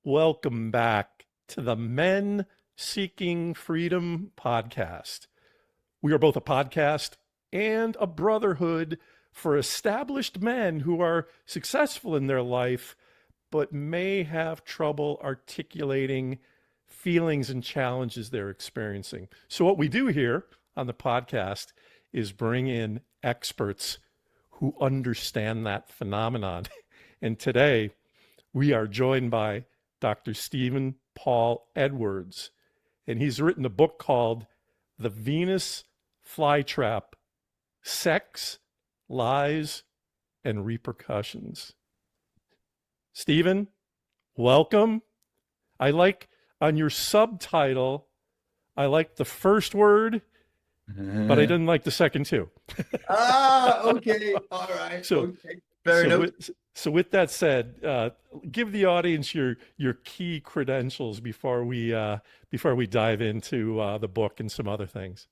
Welcome back to the Men Seeking Freedom podcast. We are both a podcast and a brotherhood for established men who are successful in their life, but may have trouble articulating feelings and challenges they're experiencing. So, what we do here on the podcast is bring in experts who understand that phenomenon. And today, we are joined by Dr. Stephen Paul Edwards, and he's written a book called The Venus Flytrap: Sex, Lies, and Repercussions. Stephen, welcome. I like on your subtitle, I like the first word, but I didn't like the second two. Okay. All right. So, okay. Fair enough. with that said, give the audience your key credentials before we dive into the book and some other things.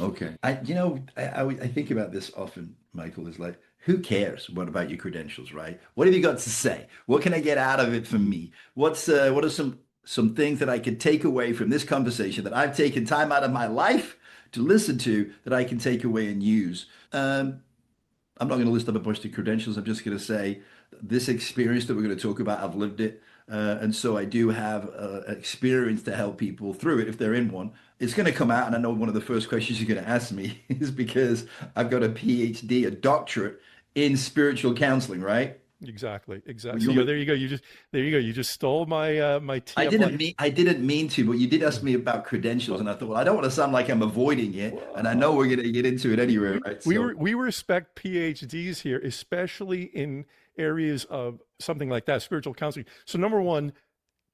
Okay. I think about this often, Michael, is like, who cares? What about your credentials, right? What have you got to say? What can I get out of it for me? What are some things that I could take away from this conversation that I've taken time out of my life to listen to that I can take away and use? I'm not going to list up a bunch of credentials. I'm just going to say this experience that we're going to talk about, I've lived it. And so I do have experience to help people through it if they're in one. It's going to come out, and I know one of the first questions you're going to ask me is because I've got a PhD, a doctorate in spiritual counseling, right? Exactly. So there you go. You just stole my my tee. I didn't mean to, but you did ask me about credentials, and I thought, well, I don't want to sound like I'm avoiding it, and I know we're going to get into it anyway, right? We respect PhDs here, especially in areas of something like that, spiritual counseling. So number one,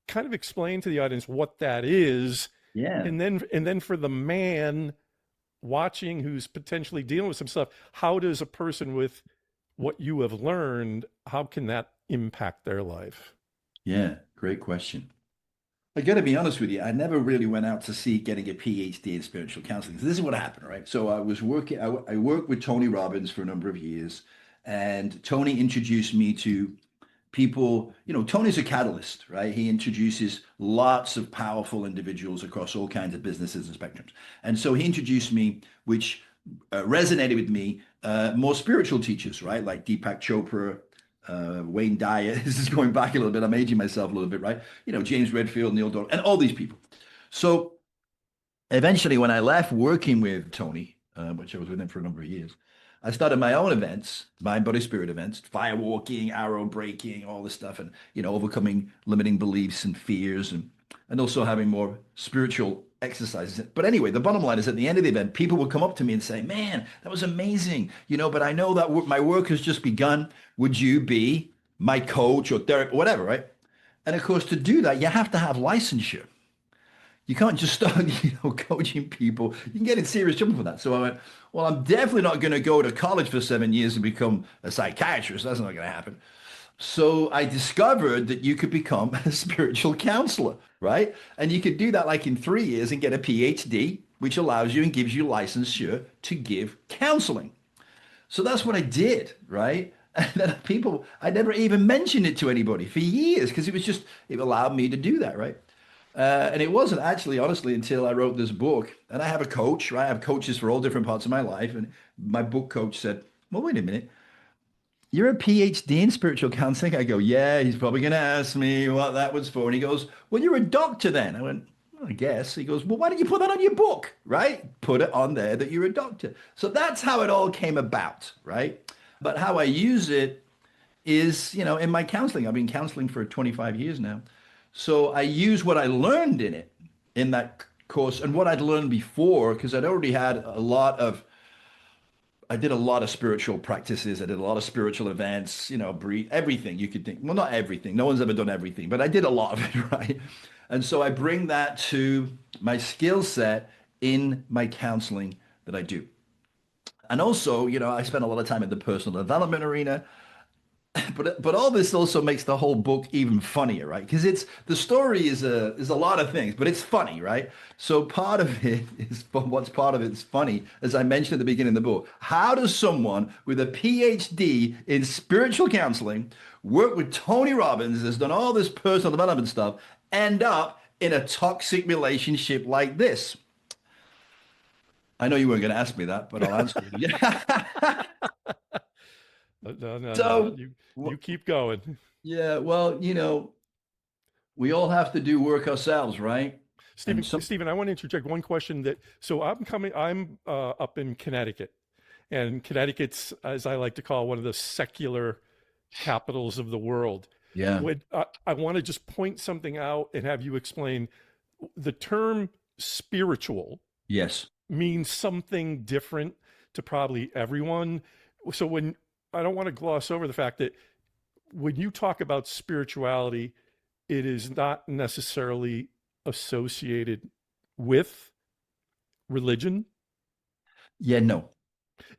kind of explain to the audience what that is, Yeah. and then for the man watching who's potentially dealing with some stuff, how does a person with what you have learned, how can that impact their life? Yeah, great question. I got to be honest with you. I never really went out to see getting a PhD in spiritual counseling. So this is what happened, right? So I was working, I worked with Tony Robbins for a number of years, and Tony introduced me to people. Tony's a catalyst, right? He introduces lots of powerful individuals across all kinds of businesses and spectrums. And so he introduced me, which resonated with me, more spiritual teachers, right? Like Deepak Chopra, Wayne Dyer. This is going back a little bit. I'm aging myself a little bit, right? James Redfield, Neil Donald, and all these people. So eventually, when I left working with Tony, which I was with him for a number of years, I started my own events, mind, body, spirit events, fire walking, arrow breaking, all this stuff, and overcoming limiting beliefs and fears, and also having more spiritual exercises. But anyway, the bottom line is at the end of the event, people would come up to me and say, man, that was amazing. But I know that my work has just begun. Would you be my coach or therapist, whatever, right? And of course, to do that, you have to have licensure. You can't just start, coaching people. You can get in serious trouble for that. So I went, well, I'm definitely not going to go to college for 7 years and become a psychiatrist. That's not going to happen. So I discovered that you could become a spiritual counselor, right? And you could do that like in 3 years and get a PhD, which allows you and gives you licensure to give counseling. So that's what I did, right? And then I never even mentioned it to anybody for years because it allowed me to do that, right? And it wasn't actually, honestly, until I wrote this book. And I have a coach, right? I have coaches for all different parts of my life. And my book coach said, well, wait a minute. You're a PhD in spiritual counseling? I go, yeah, he's probably going to ask me what that was for. And he goes, well, you're a doctor then. I went, well, I guess. He goes, well, why don't you put that on your book, right? Put it on there that you're a doctor. So that's how it all came about, right? But how I use it is, in my counseling. I've been counseling for 25 years now. So I use what I learned in that course and what I'd learned before, because I'd already had I did a lot of spiritual practices. I did a lot of spiritual events, breathe, everything you could think. Well, not everything. No one's ever done everything, but I did a lot of it, right? And so I bring that to my skill set in my counseling that I do. And also, I spend a lot of time in the personal development arena. but all this also makes the whole book even funnier, right? Because it's the story is a lot of things, but it's funny, right? So part of it is what's part of it's funny, as I mentioned at the beginning of the book. How does someone with a PhD in spiritual counseling, work with Tony Robbins, has done all this personal development stuff, end up in a toxic relationship like this? I know you weren't going to ask me that, but I'll answer it. Yeah. No, no, no. So, You keep going. yeah, well, we all have to do work ourselves, right? And Stephen, I want to interject one question so I'm up in Connecticut, and Connecticut's, as I like to call, one of the secular capitals of the world. yeah, I want to just point something out and have you explain the term spiritual yes, means something different to probably everyone. So I don't want to gloss over the fact that when you talk about spirituality, it is not necessarily associated with religion. yeah, no,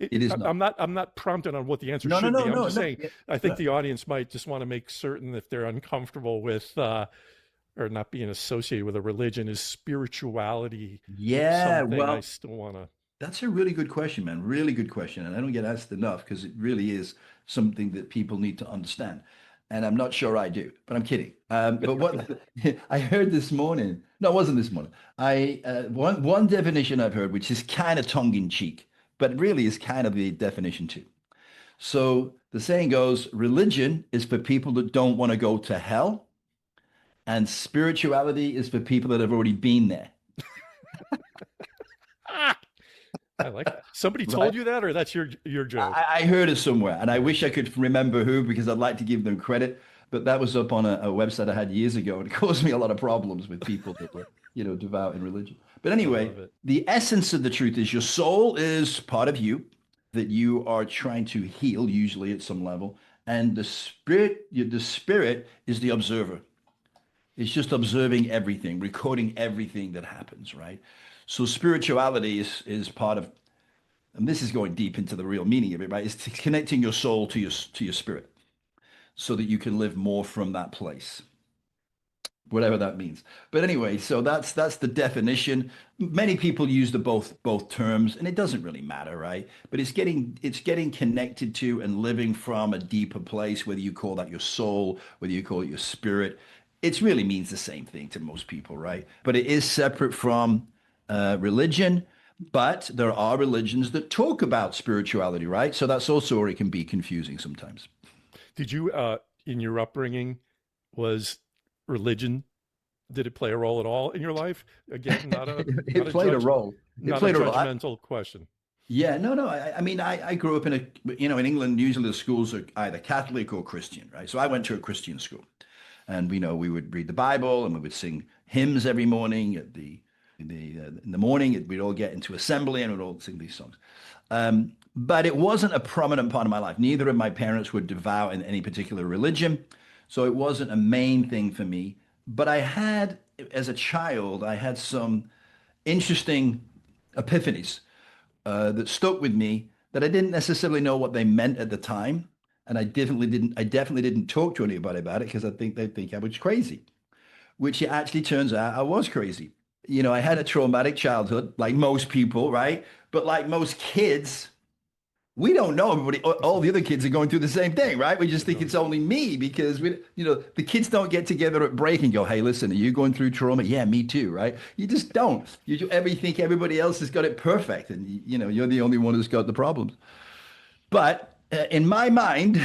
it is not. I'm not prompted on what the answer No, no, should no, be. I'm no, just no. saying Yeah, I think yeah, the audience might just want to make certain if they're uncomfortable with or not being associated with a religion, is spirituality yeah, something I well, still want to. that's a really good question, man. Really good question. And I don't get asked enough because it really is something that people need to understand. And I'm not sure I do, but I'm kidding. But what I heard this morning, no, it wasn't this morning. One definition I've heard, which is kind of tongue in cheek, but really is kind of the definition too. So the saying goes, religion is for people that don't want to go to hell, and spirituality is for people that have already been there. I like that. Somebody Right? told you that, or that's your joke? I heard it somewhere, and I wish I could remember who because I'd like to give them credit. But that was up on a website I had years ago, and it caused me a lot of problems with people that were, devout in religion. But I anyway, love it. the essence of the truth is your soul is part of you that you are trying to heal, usually at some level, and the spirit is the observer. It's just observing everything, recording everything that happens, right? So spirituality is part of, and this is going deep into the real meaning of it, right? It's connecting your soul to your spirit so that you can live more from that place, whatever that means. But anyway, so that's the definition. Many people use the both terms, and it doesn't really matter, right? But it's getting connected to and living from a deeper place, whether you call that your soul, whether you call it your spirit. It really means the same thing to most people, right? But it is separate from religion. But there are religions that talk about spirituality, right? So that's also where it can be confusing sometimes. Did you, in your upbringing, was religion? Did it play a role at all in your life? Again, It played a role. It not a played a role. judgmental question. Yeah, no, no. I mean, I grew up in England, usually the schools are either Catholic or Christian, right? So I went to a Christian school, and we would read the Bible and we would sing hymns every morning in the morning. We'd all get into assembly and we'd all sing these songs. But it wasn't a prominent part of my life. Neither of my parents were devout in any particular religion, so it wasn't a main thing for me. But as a child, I had some interesting epiphanies that stuck with me that I didn't necessarily know what they meant at the time. And I definitely didn't talk to anybody about it because I think they'd think I was crazy, which it actually turns out I was crazy. I had a traumatic childhood, like most people, right? But like most kids, we don't know everybody. All the other kids are going through the same thing, right? We just think it's only me because the kids don't get together at break and go, "Hey, listen, are you going through trauma?" Yeah, me too, right? You just don't. Think everybody else has got it perfect, and you're the only one who's got the problems. But in my mind,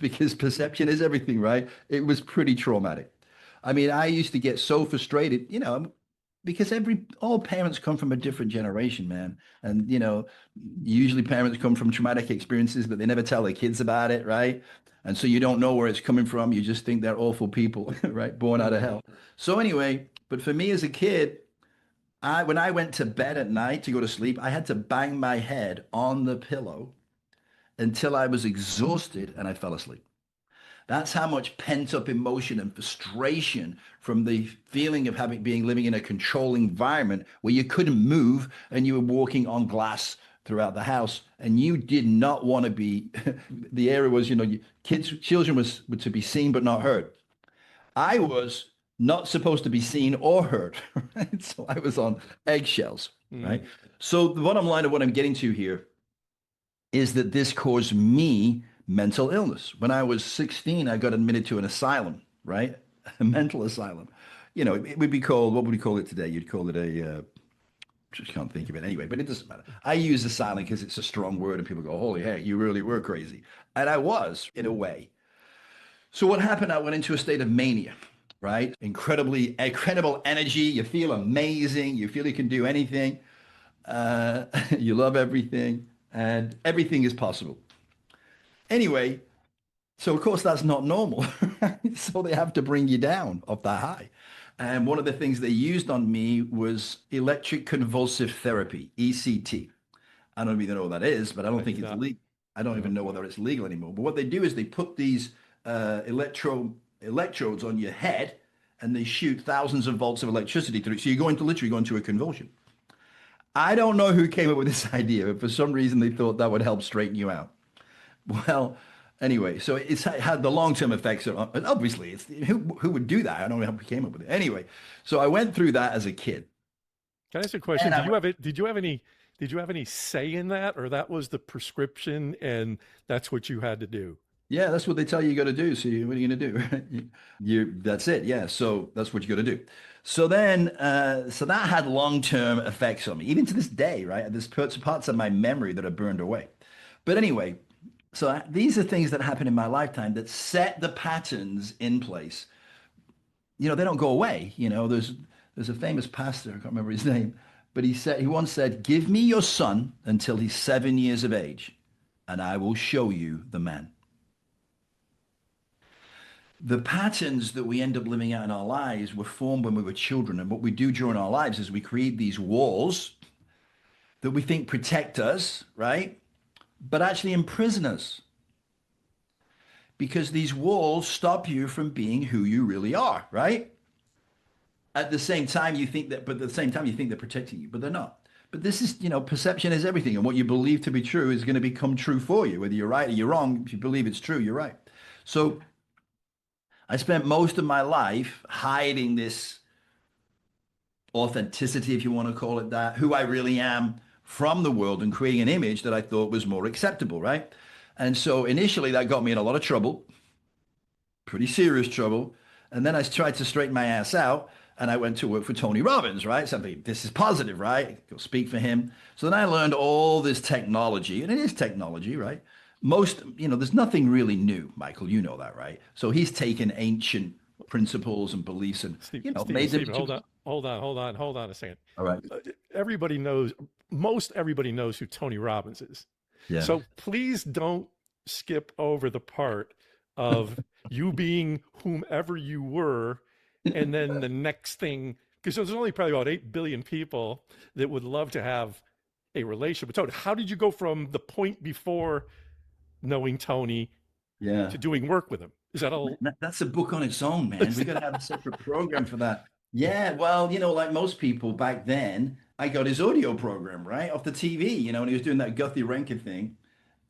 because perception is everything, right? It was pretty traumatic. I mean, I used to get so frustrated, because all parents come from a different generation, man. And usually parents come from traumatic experiences, but they never tell their kids about it, right? And so you don't know where it's coming from. You just think they're awful people, right? Born out of hell. So anyway, but for me as a kid, when I went to bed at night to go to sleep, I had to bang my head on the pillow until I was exhausted and I fell asleep. That's how much pent up emotion and frustration from the feeling of living in a controlled environment where you couldn't move and you were walking on glass throughout the house, and you did not want to be, the area was, children were to be seen but not heard. I was not supposed to be seen or heard, right? So I was on eggshells, right? So the bottom line of what I'm getting to here is that this caused me mental illness. When I was 16, I got admitted to an asylum, right? A mental asylum. It would be called, what would we call it today? You'd call it just can't think of it anyway, but it doesn't matter. I use asylum because it's a strong word and people go, holy heck, you really were crazy. And I was, in a way. So what happened, I went into a state of mania, right? Incredible energy. You feel amazing. You feel you can do anything. You love everything, and everything is possible. Anyway, so of course that's not normal. Right? So they have to bring you down off that high. And one of the things they used on me was electric convulsive therapy, ECT. I don't even know what that is, but I don't think it's legal. I don't even know whether it's legal anymore. But what they do is they put these electrodes on your head, and they shoot thousands of volts of electricity through it. So you're literally going to a convulsion. I don't know who came up with this idea, but for some reason they thought that would help straighten you out. Well, anyway, so it's had the long-term effects. Obviously, who would do that? I don't know how we came up with it. Anyway, so I went through that as a kid. Can I ask you a question? Did you have any say in that, or that was the prescription and that's what you had to do? Yeah, that's what they tell you got to do. So what are you going to do? That's it. Yeah. So that's what you got to do. So then, so that had long-term effects on me, even to this day, right? There's parts of my memory that are burned away. But anyway, so these are things that happen in my lifetime that set the patterns in place. They don't go away. There's a famous pastor, I can't remember his name, but he once said, "Give me your son until he's 7 years of age, and I will show you the man." The patterns that we end up living out in our lives were formed when we were children. And what we do during our lives is we create these walls that we think protect us, right? But actually imprison us. Because these walls stop you from being who you really are, right? At the same time, you think they're protecting you, but they're not. But this is, perception is everything. And what you believe to be true is going to become true for you. Whether you're right or you're wrong, if you believe it's true, you're right. So I spent most of my life hiding this authenticity, if you want to call it that, who I really am from the world, and creating an image that I thought was more acceptable, right? And so initially that got me in a lot of trouble, pretty serious trouble. And then I tried to straighten my ass out, and I went to work for Tony Robbins, right? Something, this is positive, right? Go speak for him. So then I learned all this technology, and it is technology, right? There's nothing really new, Michael, you know that, right? So he's taken ancient principles and beliefs and, made them. Hold on a second. All right. Most everybody knows who Tony Robbins is. Yeah. So please don't skip over the part of you being whomever you were, and then the next thing, because there's only probably about 8 billion people that would love to have a relationship with Tony. How did you go from the point before knowing Tony to doing work with him? Is that all? That's a book on its own, man. We got to have a separate program for that. Yeah, well, like most people back then, I got his audio program, right, off the TV, and he was doing that Guthy Renker thing,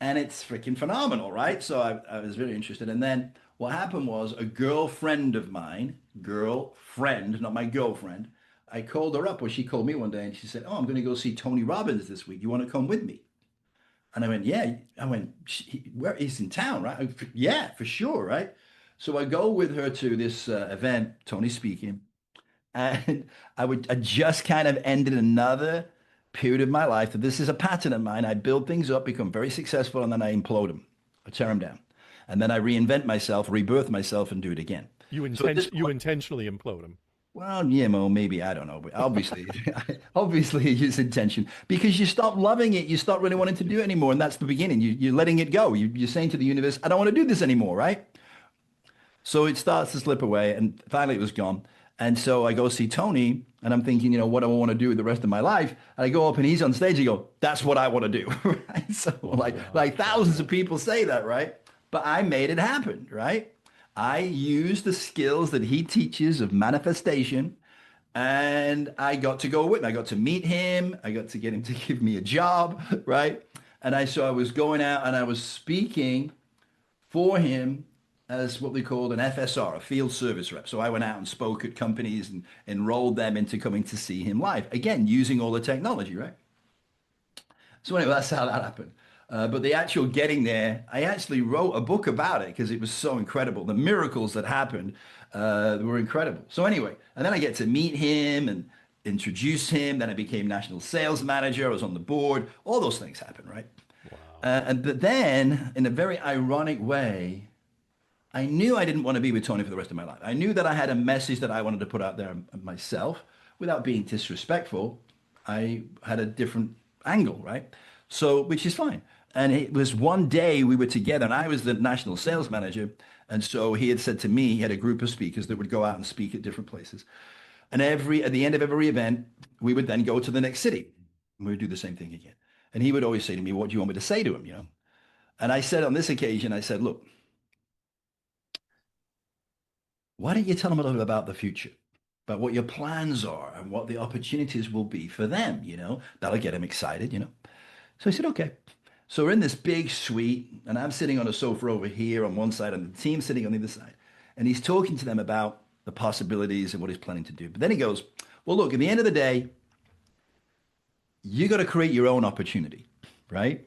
and it's freaking phenomenal, right? So I was very interested. And then what happened was a girlfriend of mine, not my girlfriend, I called her up, or she called me one day, and she said, "Oh, I'm going to go see Tony Robbins this week. You want to come with me?" And I went, "Yeah." I went, "Where he's in town, right?" "Yeah, for sure, right?" So I go with her to this event, Tony speaking, and I just kind of ended another period of my life. That this is a pattern of mine. I build things up, become very successful, and then I implode them. I tear them down, and then I reinvent myself, rebirth myself, and do it again. You intentionally implode them. Well, yeah, well, maybe, I don't know, but obviously it's intention, because you stop loving it. You stop really wanting to do it anymore. And that's the beginning. You're letting it go. You're saying to the universe, I don't want to do this anymore, right? So it starts to slip away, and finally it was gone. And so I go see Tony, and I'm thinking, what do I want to do with the rest of my life? And I go up and he's on stage. I go, that's what I want to do. Right? So like thousands of people say that, right? But I made it happen, right? I used the skills that he teaches of manifestation And I got to go with him. I got to meet him. I got to get him to give me a job, right? So I was going out and I was speaking for him as what we called an FSR, a field service rep. So I went out and spoke at companies and enrolled them into coming to see him live. Again, using all the technology, right? So anyway, that's how that happened. But the actual getting there, I actually wrote a book about it because it was so incredible. The miracles that happened were incredible. So anyway, and then I get to meet him and introduce him. Then I became national sales manager. I was on the board. All those things happened, right? Wow. But then, in a very ironic way, I knew I didn't want to be with Tony for the rest of my life. I knew that I had a message that I wanted to put out there myself without being disrespectful. I had a different angle, right? So, which is fine. And it was one day we were together and I was the national sales manager. And so he had said to me, he had a group of speakers that would go out and speak at different places. And at the end of every event, we would then go to the next city and we would do the same thing again. And he would always say to me, what do you want me to say to him? You know? And I said on this occasion, I said, look, why don't you tell them a little bit about the future, about what your plans are and what the opportunities will be for them, you know? That'll get them excited, you know? So I said, okay. So we're in this big suite and I'm sitting on a sofa over here on one side and the team's sitting on the other side. And he's talking to them about the possibilities and what he's planning to do. But then he goes, well, look, at the end of the day, you got to create your own opportunity, right?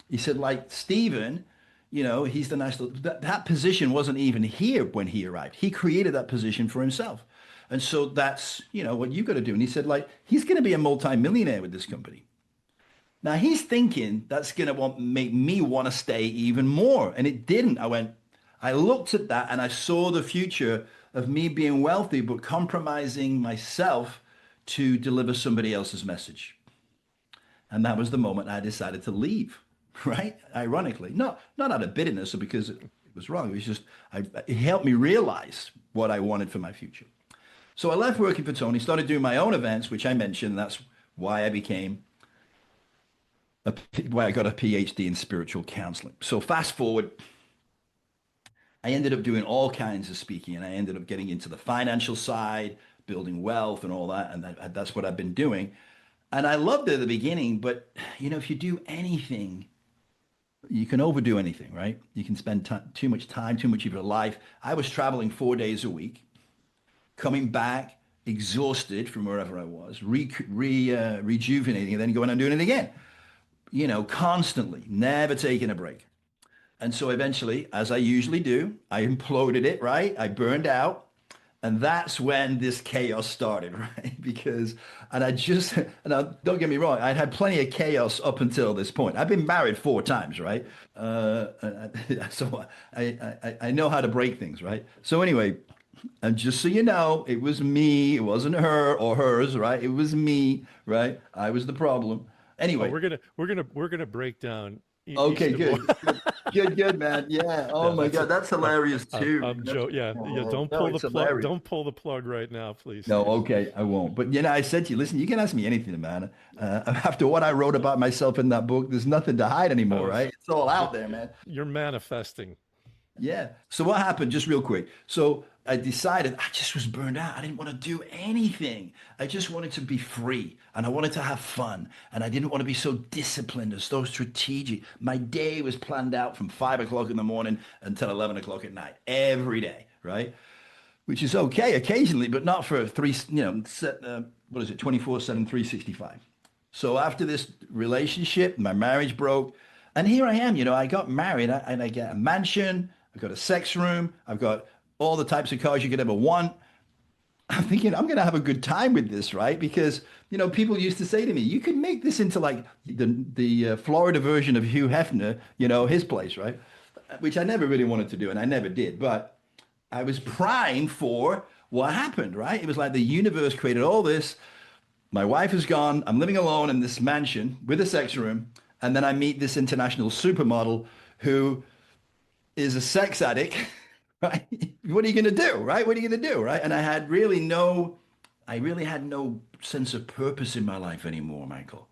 He said, like Stephen, you know, he's the national, that position wasn't even here when he arrived. He created that position for himself. And so that's, you know, what you got to do. And he said, like, he's going to be a multimillionaire with this company. Now he's thinking that's going to make me want to stay even more. And it didn't. I looked at that and I saw the future of me being wealthy, but compromising myself to deliver somebody else's message. And that was the moment I decided to leave, right? Ironically, not out of bitterness or because it was wrong. It was just, it helped me realize what I wanted for my future. So I left working for Tony, started doing my own events, which I mentioned. That's why I got a PhD in spiritual counseling. So fast forward, I ended up doing all kinds of speaking and I ended up getting into the financial side, building wealth and all that. And that's what I've been doing. And I loved it at the beginning, but you know, if you do anything, you can overdo anything, right? You can spend too much time, too much of your life. I was traveling 4 days a week, coming back exhausted from wherever I was, rejuvenating, and then going and doing it again. You know, constantly, never taking a break. And so eventually, as I usually do, I imploded it, right? I burned out. And that's when this chaos started, right? Don't get me wrong, I'd had plenty of chaos up until this point. I've been married 4 times, right? So I know how to break things, right? So anyway, and just so you know, it was me. It wasn't her or hers, right? It was me, right? I was the problem. Oh, Anyway, we're gonna break down each okay, divorce. good, man. Yeah. Oh Yeah, my that's God, that's hilarious too. I'm That's, Joe. Yeah, yeah. oh, Don't no, pull the it's plug. hilarious. Don't pull the plug right now, please, No, Steve. okay, I won't. But you know, I said to you, listen, you can ask me anything, man. After what I wrote about myself in that book, there's nothing to hide anymore, Oh, right? It's all you're, out there, man. you're manifesting. Yeah. So what happened, just real quick. So I decided I just was burned out. I didn't want to do anything. I just wanted to be free and I wanted to have fun. And I didn't want to be so disciplined or so strategic. My day was planned out from 5 o'clock in the morning until 11 o'clock at night, every day, right? Which is okay occasionally, but not for three, you know, what is it, 24/7, 365. So after this relationship, my marriage broke. And here I am, you know, I got married and I get a mansion, I've got a sex room, I've got all the types of cars you could ever want. I'm thinking I'm going to have a good time with this, right? Because, you know, people used to say to me, you could make this into like the Florida version of Hugh Hefner, you know, his place, right? Which I never really wanted to do and I never did. But I was primed for what happened, right? It was like the universe created all this. My wife is gone. I'm living alone in this mansion with a sex room. And then I meet this international supermodel who is a sex addict, right? What are you going to do, right? What are you going to do, right? And I really had no sense of purpose in my life anymore, Michael.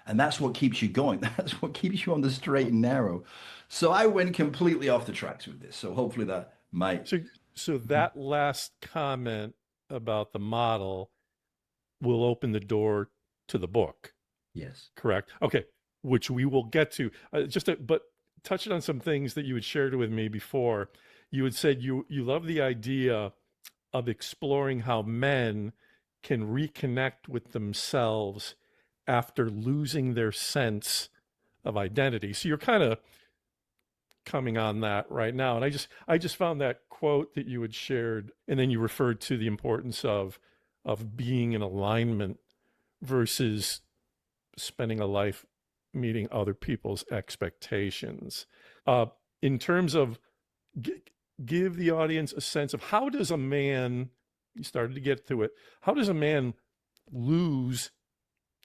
And that's what keeps you going. That's what keeps you on the straight and narrow. So I went completely off the tracks with this. So hopefully that might. So, so that last comment about the model will open the door to the book. Yes. Correct. Okay, which we will get to. But touching on some things that you had shared with me before, you had said you love the idea of exploring how men can reconnect with themselves after losing their sense of identity. So you're kind of coming on that right now, and I just found that quote that you had shared, and then you referred to the importance of being in alignment versus spending a life meeting other people's expectations. Uh, in terms of give the audience a sense of how does a man, you started to get to it, how does a man lose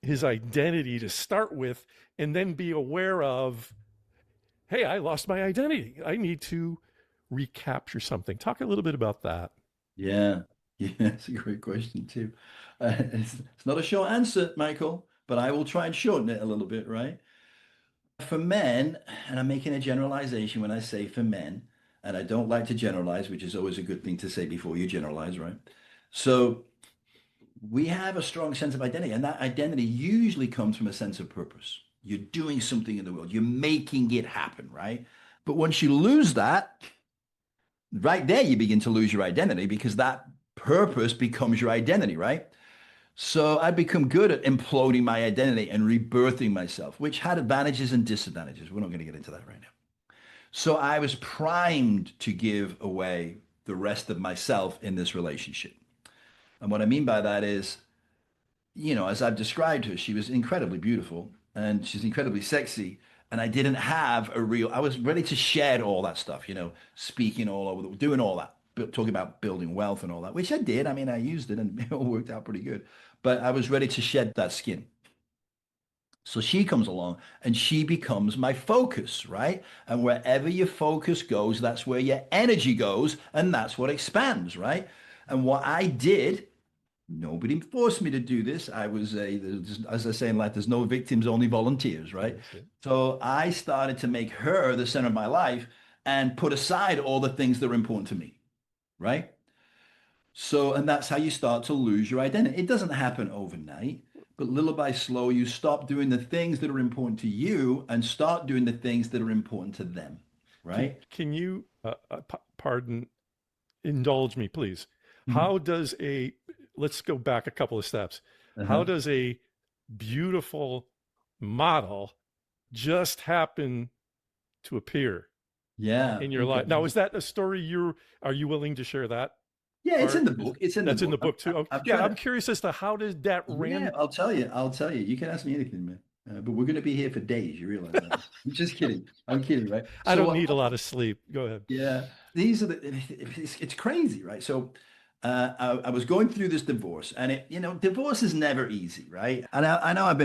his identity to start with and then be aware of, hey, I lost my identity. I need to recapture something. Talk a little bit about that. Yeah. Yeah, it's a great question too. It's not a short answer, Michael, but I will try and shorten it a little bit, right? For men, and I'm making a generalization when I say for men, and I don't like to generalize, which is always a good thing to say before you generalize, right? So we have a strong sense of identity, and that identity usually comes from a sense of purpose. You're doing something in the world, you're making it happen, right? But once you lose that, right there, you begin to lose your identity because that purpose becomes your identity, right? So I become good at imploding my identity and rebirthing myself, which had advantages and disadvantages. We're not going to get into that right now. So I was primed to give away the rest of myself in this relationship. And what I mean by that is, as I've described her, she was incredibly beautiful and she's incredibly sexy. And I didn't have I was ready to shed all that stuff, speaking all over, doing all that, talking about building wealth and all that, which I did. I mean, I used it and it all worked out pretty good. But I was ready to shed that skin. So she comes along and she becomes my focus, right? And wherever your focus goes, that's where your energy goes and that's what expands, right? And what I did, nobody forced me to do this. As I say in life, there's no victims, only volunteers, right? Yes. So I started to make her the center of my life and put aside all the things that are important to me, right? So, and that's how you start to lose your identity. It doesn't happen overnight, but little by slow, you stop doing the things that are important to you and start doing the things that are important to them, right? Can you, pardon, indulge me, please? Mhm. How does let's go back a couple of steps. How Uh-huh. does a beautiful model just happen to appear Yeah. in your Okay. life? Now, is that a story are you willing to share that Yeah, it's in part? the book. It's in the That's in the book. book too. Oh, I've yeah, tried I'm to. curious as to how does that Yeah, I'll tell you. I'll tell you. You can ask me anything, man. But we're going to be here for days. You realize that? I'm just kidding. I'm kidding, right? I So don't what need a lot of sleep. Go ahead. Yeah, these are it's crazy, right? So I was going through this divorce, and divorce is never easy, right? And I know I've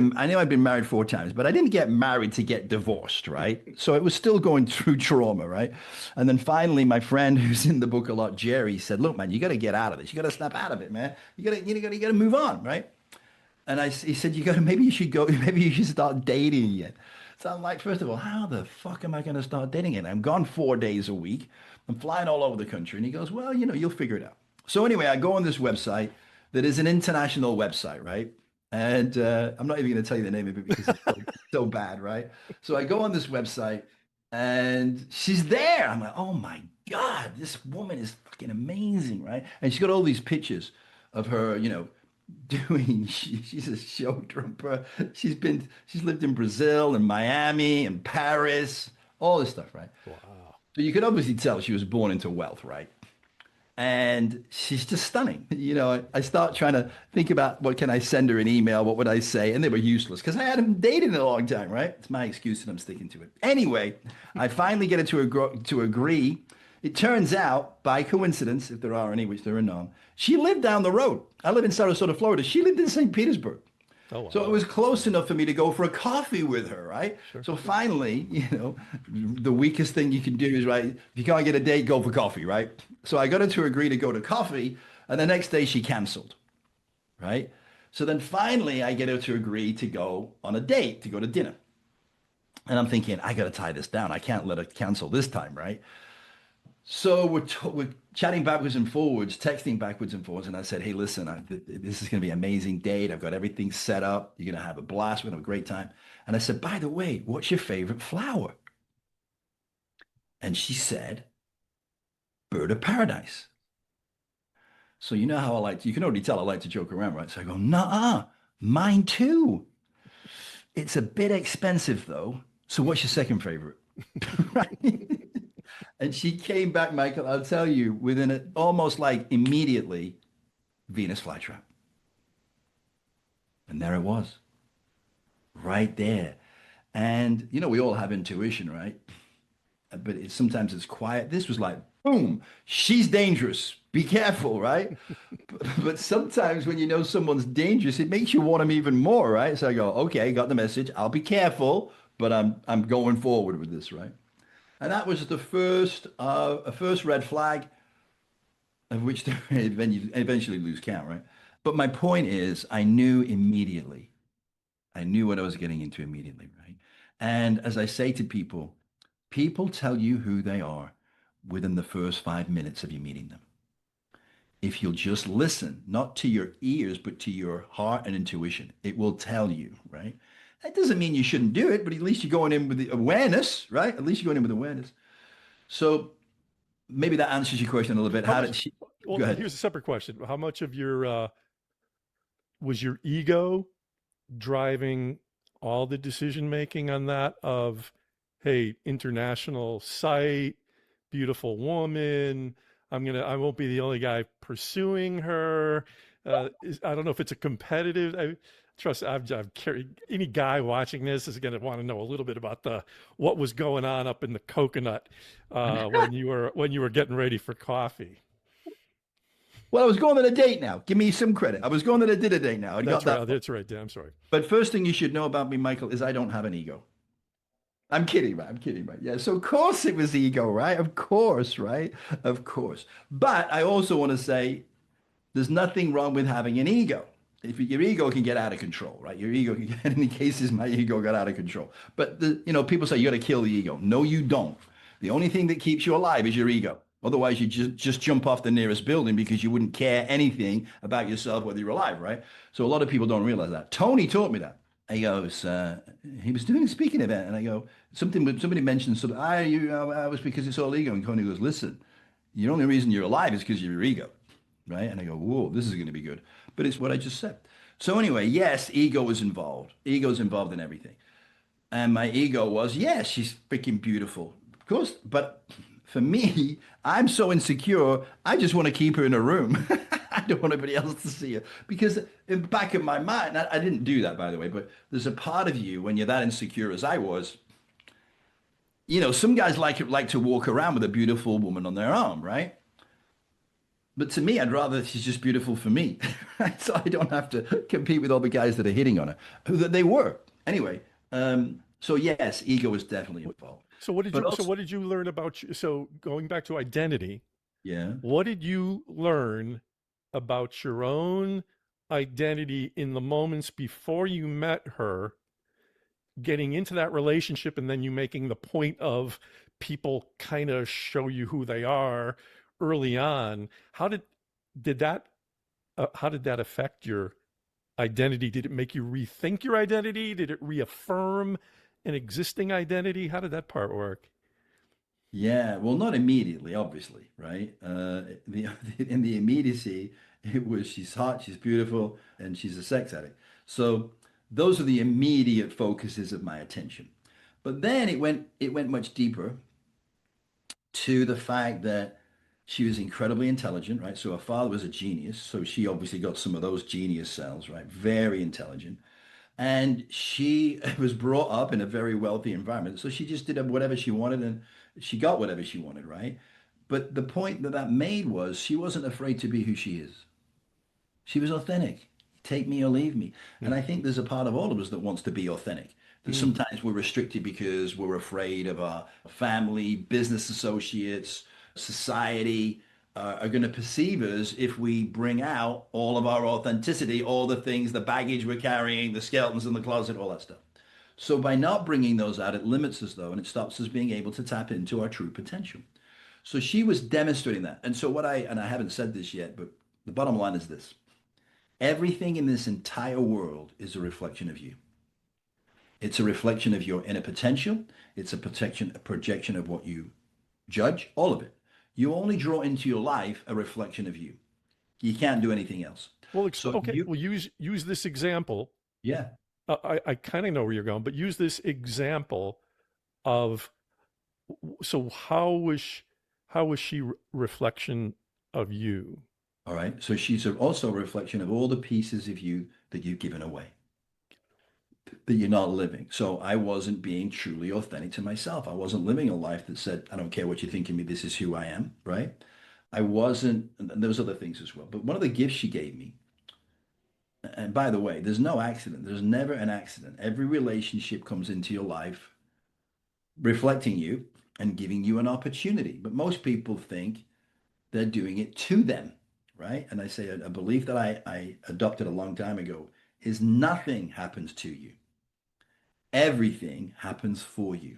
been married 4 times, but I didn't get married to get divorced, right? So it was still going through trauma, right? And then finally, my friend who's in the book a lot, Jerry, said, "Look, man, you got to get out of this. You got to snap out of it, man. You got to move on, right?" And he said, maybe you should go, maybe you should start dating again. So I'm like, first of all, how the fuck am I going to start dating again? I'm gone 4 days a week. I'm flying all over the country. And he goes, well, you'll figure it out. So anyway, I go on this website that is an international website, right? And I'm not even going to tell you the name of it because it's so bad, right? So I go on this website and she's there. I'm like, oh my God, this woman is fucking amazing, right? And she's got all these pictures of her, she's a show trooper. She's lived in Brazil and Miami and Paris, all this stuff, right? Wow. So you could obviously tell she was born into wealth, right? And she's just stunning. I start trying to think about what can I send her an email, what would I say, and they were useless because I hadn't dated in a long time, right? It's my excuse and I'm sticking to it. Anyway, I finally get her to agree. It turns out, by coincidence, if there are any, which there are none, she lived down the road. I live in Sarasota, Florida. She lived in St. Petersburg. Oh, So it wow. was close enough for me to go for a coffee with her, right? Sure. So finally, the weakest thing you can do is, right, if you can't get a date, go for coffee, right? So I got her to agree to go to coffee, and the next day she canceled, right? So then finally I get her to agree to go on a date, to go to dinner. And I'm thinking, I got to tie this down. I can't let her cancel this time, right? So we're chatting backwards and forwards, texting backwards and forwards. And I said, hey, listen, this is going to be an amazing date. I've got everything set up. You're going to have a blast. We're going to have a great time. And I said, by the way, what's your favorite flower? And she said, bird of paradise. So you know how I like to, you can already tell I like to joke around, right? So I go, nah, mine too. It's a bit expensive though. So what's your second favorite? Right? And she came back, Michael, I'll tell you, within almost like immediately, Venus flytrap. And there it was, right there. And, you know, we all have intuition, right? But sometimes it's quiet. This was like, boom, she's dangerous. Be careful, right? But sometimes when you know someone's dangerous, it makes you want them even more, right? So I go, okay, got the message. I'll be careful, but I'm going forward with this, right? And that was the first red flag, of which eventually lose count, right? But my point is, I knew immediately. I knew what I was getting into immediately, right? And as I say to people, people tell you who they are within the first 5 minutes of you meeting them. If you'll just listen, not to your ears, but to your heart and intuition, it will tell you, right? That doesn't mean you shouldn't do it, but at least you're going in with the awareness, right? At least you're going in with awareness. So maybe that answers your question a little bit. How did she? Well, Go ahead. here's a separate question. How much of your was your ego driving all the decision making on that of, hey, international site, beautiful woman, I won't be the only guy pursuing her. I don't know if it's a competitive, trust, I've carried, any guy watching this is going to want to know a little bit about what was going on up in the coconut when you were getting ready for coffee. Well, I was going on a date now. Give me some credit. I was going on a date now. That's right. That's right. Dan, I'm sorry. But first thing you should know about me, Michael, is I don't have an ego. I'm kidding, right? I'm kidding, right? Yeah. So of course it was ego, right? Of course, right? Of course. But I also want to say there's nothing wrong with having an ego. If your ego can get out of control, right? Your ego can get, in many cases, my ego got out of control. But people say you got to kill the ego. No, you don't. The only thing that keeps you alive is your ego. Otherwise, you just jump off the nearest building because you wouldn't care anything about yourself, whether you're alive, right? So a lot of people don't realize that. Tony taught me that. He goes, he was doing a speaking event, and I go, somebody mentioned something. I was because it's all ego. And Tony goes, listen, the only reason you're alive is because of your ego, right? And I go, whoa, this is going to be good. But it's what I just said. So anyway, yes, ego is involved. Ego's involved in everything. And my ego was, yes, she's freaking beautiful. Of course, but for me, I'm so insecure, I just want to keep her in a room. I don't want anybody else to see her. Because in the back of my mind, I didn't do that, by the way, but there's a part of you when you're that insecure as I was, some guys like to walk around with a beautiful woman on their arm, right? But to me, I'd rather she's just beautiful for me. So I don't have to compete with all the guys that are hitting on her. They were. Anyway, so yes, ego is definitely involved. So what did you learn about you? So going back to identity, yeah. What did you learn about your own identity in the moments before you met her, getting into that relationship, and then you making the point of people kind of show you who they are early on? How did that affect your identity? Did it make you rethink your identity? Did it reaffirm an existing identity? How did that part work? Yeah, well, not immediately, obviously, right? In the immediacy, it was she's hot, she's beautiful, and she's a sex addict. So those are the immediate focuses of my attention. But then it went much deeper to the fact that she was incredibly intelligent, right? So her father was a genius, so she obviously got some of those genius cells, right? Very intelligent. And she was brought up in a very wealthy environment. So she just did whatever she wanted and she got whatever she wanted, right? But the point that made was she wasn't afraid to be who she is. She was authentic. Take me or leave me. And I think there's a part of all of us that wants to be authentic. That sometimes we're restricted because we're afraid of our family, business associates, society are going to perceive us if we bring out all of our authenticity, all the things, the baggage we're carrying, the skeletons in the closet, all that stuff. So by not bringing those out, it limits us though, and it stops us being able to tap into our true potential. So she was demonstrating that. And so and I haven't said this yet, but the bottom line is this. Everything in this entire world is a reflection of you. It's a reflection of your inner potential. It's a projection of what you judge, all of it. You only draw into your life a reflection of you. You can't do anything else. Well, So okay. Well, use this example. yeah. I kind of know where you're going, but use this example of, so how was she reflection of you? All right. So she's also a reflection of all the pieces of you that you've given away, that you're not living. So I wasn't being truly authentic to myself. I wasn't living a life that said, I don't care what you think of me, this is who I am, right? I wasn't, and there was other things as well. But one of the gifts she gave me, and by the way, there's no accident. There's never an accident. Every relationship comes into your life reflecting you and giving you an opportunity. But most people think they're doing it to them, right? And I say a belief that I adopted a long time ago is nothing happens to you. Everything happens for you.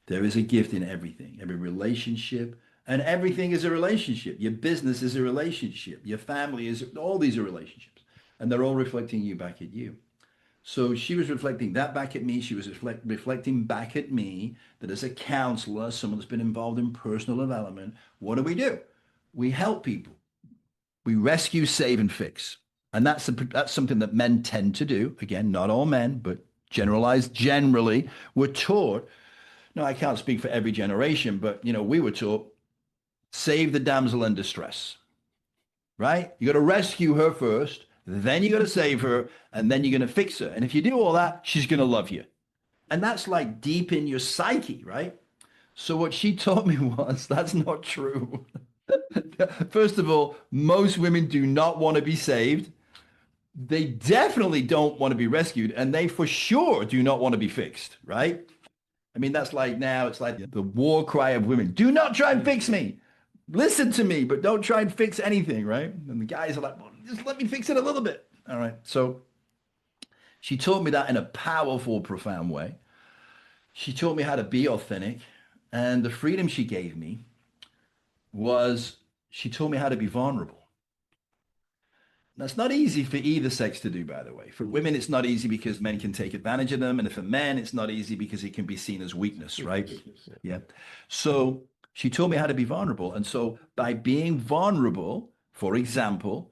There is a gift in everything, every relationship, and everything is a relationship. Your business is a relationship. Your family is, all these are relationships. And they're all reflecting you back at you. So she was reflecting that back at me. She was reflecting back at me that as a counselor, someone that's been involved in personal development, what do? We help people. We rescue, save, and fix. And that's something that men tend to do. Again, not all men, but generally, we're taught. No, I can't speak for every generation, but we were taught, save the damsel in distress, right? You got to rescue her first, then you got to save her, and then you're going to fix her. And if you do all that, she's going to love you. And that's like deep in your psyche, right? So what she taught me was, that's not true. First of all, most women do not want to be saved. They definitely don't want to be rescued, and they for sure do not want to be fixed, right? I mean, that's like now, it's like the war cry of women. Do not try and fix me. Listen to me, but don't try and fix anything, right? And the guys are like, well, just let me fix it a little bit. All right. So she taught me that in a powerful, profound way. She taught me how to be authentic. And the freedom she gave me was, she taught me how to be vulnerable. That's not easy for either sex to do, by the way. For women, it's not easy because men can take advantage of them. And for men, it's not easy because it can be seen as weakness, right? Yeah. So she taught me how to be vulnerable. And so by being vulnerable, for example,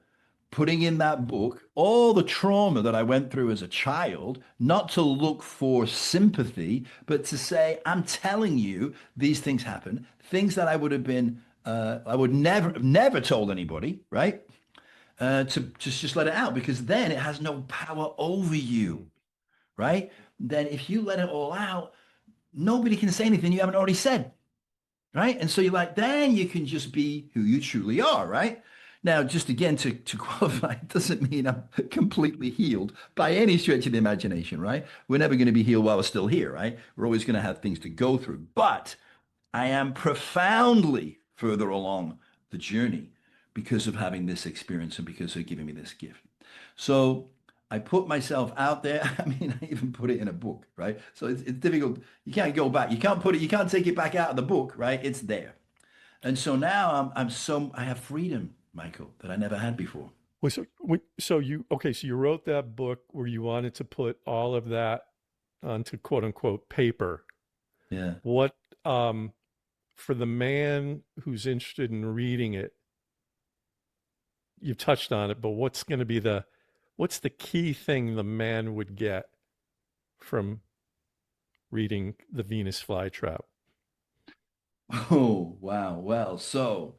putting in that book all the trauma that I went through as a child, not to look for sympathy, but to say, I'm telling you, these things happen, things that I would have been, I would never told anybody, right? To just let it out, because then it has no power over you, right? Then if you let it all out, nobody can say anything you haven't already said, right? And so you're like, then you can just be who you truly are, right? Now, just again, to qualify, it doesn't mean I'm completely healed by any stretch of the imagination, right? We're never going to be healed while we're still here, right? We're always going to have things to go through. But I am profoundly further along the journey because of having this experience and because of giving me this gift. So I put myself out there. I mean, I even put it in a book, right? So it's difficult. You can't go back. You can't take it back out of the book, right? It's there. And so now I have freedom, Michael, that I never had before. Well, so you wrote that book where you wanted to put all of that onto quote unquote paper. Yeah. What, for the man who's interested in reading it, you've touched on it, but what's the key thing the man would get from reading The Venus Flytrap? Oh, wow. Well, so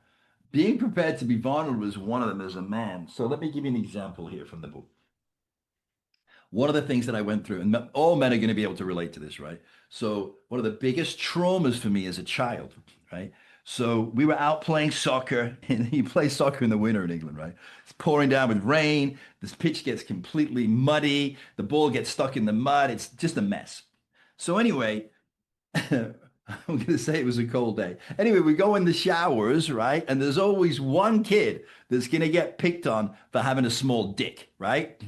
being prepared to be vulnerable is one of them as a man. So let me give you an example here from the book. One of the things that I went through, and all men are going to be able to relate to this, right? So one of the biggest traumas for me as a child, right? So we were out playing soccer, and you play soccer in the winter in England, right? It's pouring down with rain. This pitch gets completely muddy. The ball gets stuck in the mud. It's just a mess. So anyway, I'm going to say it was a cold day. Anyway, we go in the showers, right? And there's always one kid that's going to get picked on for having a small dick, right?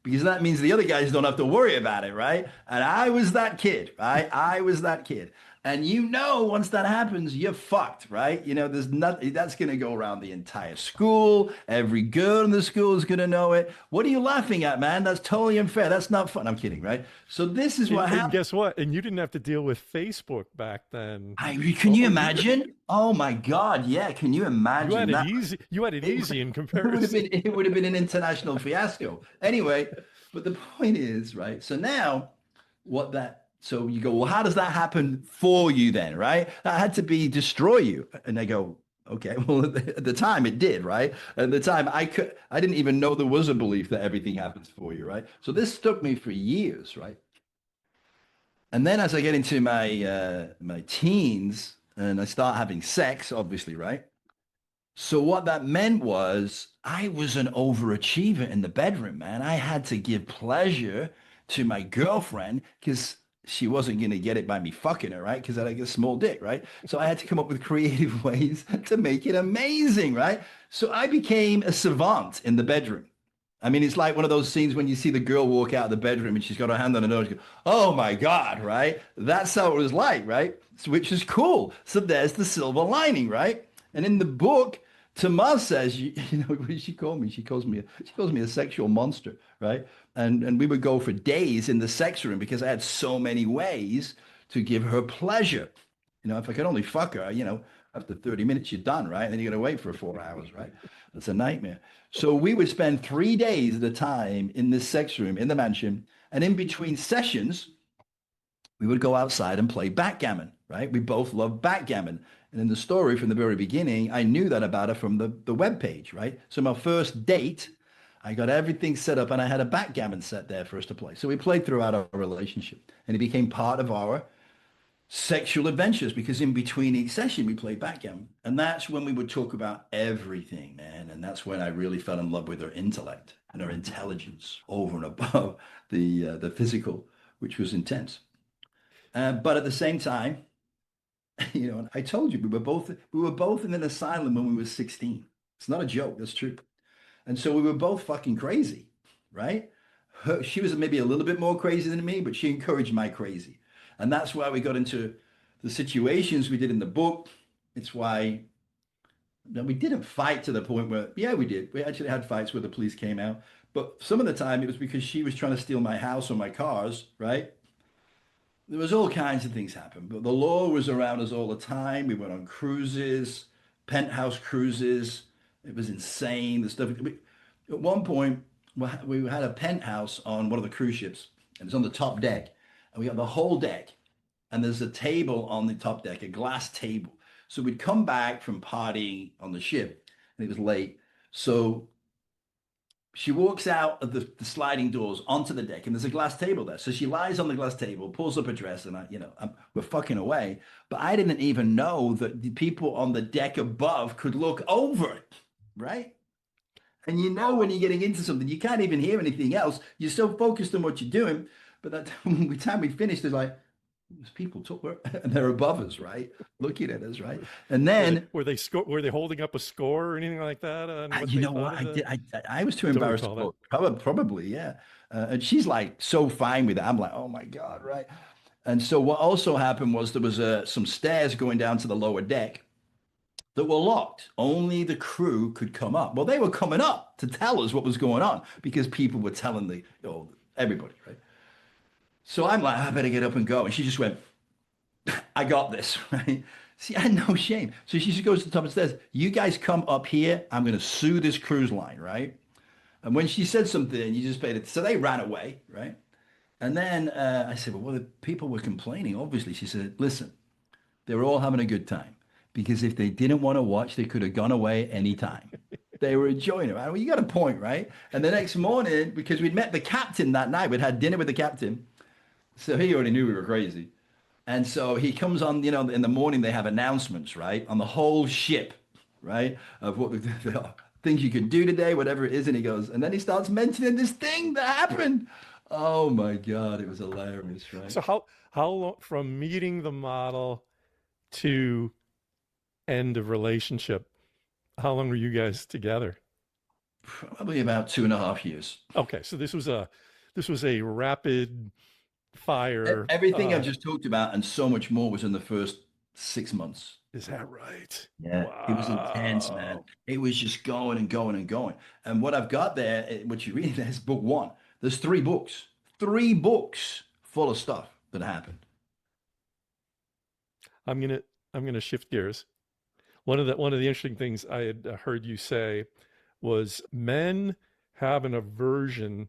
Because that means the other guys don't have to worry about it, right? And I was that kid, right? I was that kid. And once that happens, you're fucked, right? There's nothing that's going to go around the entire school. Every girl in the school is going to know it. What are you laughing at, man? That's totally unfair. That's not fun. I'm kidding, right? So this is what And happened. guess what? And you didn't have to deal with Facebook back then. Can you imagine? Oh my God. Yeah. Can you You had imagine it that? easy. You had it It, easy in it comparison. would have been an international fiasco. Anyway, but the point is, right? So now so you go, well, how does that happen for you then, right? That had to be destroy you. And they go, okay, well, at the time it did, right? At the time I didn't even know there was a belief that everything happens for you, right? So this stuck me for years, right? And then as I get into my teens and I start having sex, obviously, right? So what that meant was I was an overachiever in the bedroom, man. I had to give pleasure to my girlfriend because she wasn't going to get it by me fucking her, right? Because I had a small dick, right? So I had to come up with creative ways to make it amazing, right? So I became a savant in the bedroom. I mean, it's like one of those scenes when you see the girl walk out of the bedroom and she's got her hand on her nose. Go, oh my God, right? That's how it was like, right? Which is cool. So there's the silver lining, right? And in the book, Tamar says, what does she call me? She calls me a sexual monster, right? And we would go for days in the sex room because I had so many ways to give her pleasure. If I could only fuck her, after 30 minutes, you're done, right? And then you got to wait for 4 hours, right? That's a nightmare. So we would spend 3 days at a time in this sex room in the mansion. And in between sessions, we would go outside and play backgammon, right? We both loved backgammon. And in the story from the very beginning, I knew that about her from the web page, right? So my first date, I got everything set up and I had a backgammon set there for us to play. So we played throughout our relationship and it became part of our sexual adventures because in between each session we played backgammon. And that's when we would talk about everything, man. And that's when I really fell in love with her intellect and her intelligence over and above the physical, which was intense. But at the same time, I told you we were both in an asylum when we were 16. It's not a joke, that's true. And so we were both fucking crazy, right? She was maybe a little bit more crazy than me, but she encouraged my crazy. And that's why we got into the situations we did in the book. It's why we didn't fight to the point where, yeah, we did. We actually had fights where the police came out. But some of the time it was because she was trying to steal my house or my cars, right? There was all kinds of things happen, but the law was around us all the time. We went on cruises, penthouse cruises. It was insane. The stuff. At one point, we had a penthouse on one of the cruise ships, and it's on the top deck, and we got the whole deck, and there's a table on the top deck, a glass table. So we'd come back from partying on the ship, and it was late. So she walks out of the sliding doors onto the deck, and there's a glass table there. So she lies on the glass table, pulls up her dress, and we're fucking away. But I didn't even know that the people on the deck above could look over it, right? And when you're getting into something, you can't even hear anything else. You're so focused on what you're doing. But that time we finished, there's like, there's people talk, and they're above us, right? Looking at us, right? And then were they holding up a score or anything like that? you know what? I was too embarrassed. Probably, yeah. And she's like so fine with it. I'm like, oh my God, right? And so what also happened was there was some stairs going down to the lower deck that were locked. Only the crew could come up. Well, they were coming up to tell us what was going on because people were telling everybody, right? So I'm like, I better get up and go. And she just went, I got this, right? See, I had no shame. So she just goes to the top of the stairs. You guys come up here. I'm going to sue this cruise line, right? And when she said something, you just paid it. So they ran away, right? And then I said, well, the people were complaining. Obviously, she said, listen, they were all having a good time because if they didn't want to watch, they could have gone away anytime. They were enjoying it, right? Well, you got a point, right? And the next morning, because we'd met the captain that night, we'd had dinner with the captain. So he already knew we were crazy. And so he comes on, in the morning, they have announcements, right? On the whole ship, right? Of what the things you could do today, whatever it is. And he goes, and then he starts mentioning this thing that happened. Oh my God, it was hilarious, right? So how long from meeting the model to end of relationship? How long were you guys together? Probably about 2.5 years. Okay, so this was a rapid fire. Everything I've just talked about and so much more was in the first 6 months. Is that right? Yeah, it was intense, man. Wow. It was just going and going and going. And what I've got there, what you read there is book one. There's three books full of stuff that happened. I'm gonna I'm gonna shift gears. One of the interesting things I had heard you say was men have an aversion